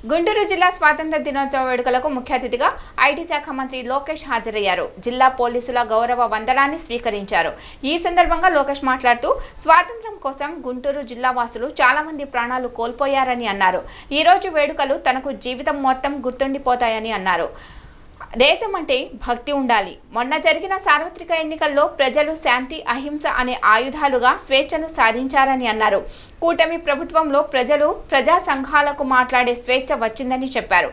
గుంటూరు జిల్లా స్వాతంత్ర దినోత్సవ వేడుకలకు ముఖ్య అతిథిగా ఐటీ శాఖ మంత్రి లోకేష్ హాజరయ్యారు. జిల్లా పోలీసుల గౌరవ వందనాన్ని స్వీకరించారు. ఈ సందర్భంగా లోకేష్ మాట్లాడుతూ స్వాతంత్ర్యం కోసం గుంటూరు జిల్లా వాసులు చాలా మంది ప్రాణాలు కోల్పోయారని అన్నారు. ఈ రోజు వేడుకలు తనకు జీవితం మొత్తం గుర్తుండిపోతాయని అన్నారు. దేశం అంటే భక్తి ఉండాలి. మొన్న జరిగిన సార్వత్రిక ఎన్నికల్లో ప్రజలు శాంతి, అహింస అనే ఆయుధాలుగా స్వేచ్ఛను సాధించారని అన్నారు. కూటమి ప్రభుత్వంలో ప్రజా సంఘాలకు మాట్లాడే స్వేచ్ఛ వచ్చిందని చెప్పారు.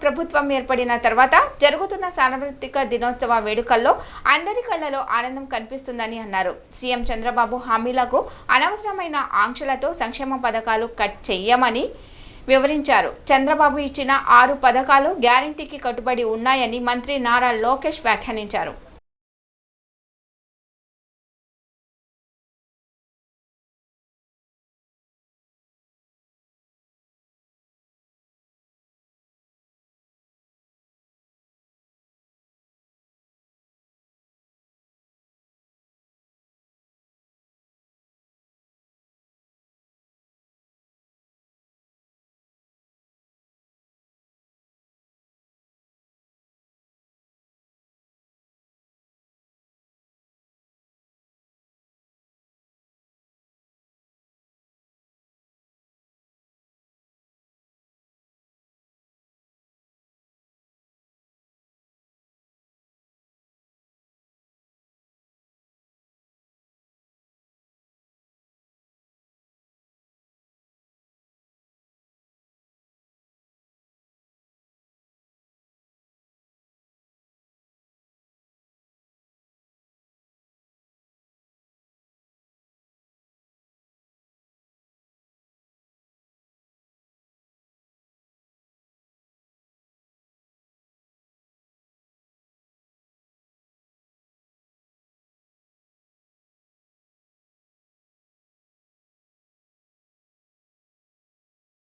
ప్రభుత్వం ఏర్పడిన తర్వాత జరుగుతున్న సార్వత్రిక దినోత్సవ వేడుకల్లో అందరి కళ్లలో ఆనందం కనిపిస్తుందని అన్నారు. సీఎం చంద్రబాబు హామీలకు అనవసరమైన ఆంక్షలతో సంక్షేమ పథకాలు కట్ చేయమని వివరించారు. చంద్రబాబు ఇచ్చిన 6 పథకాలు గ్యారంటీకి కట్టుబడి ఉన్నాయని మంత్రి నారా లోకేష్ వ్యాఖ్యానించారు.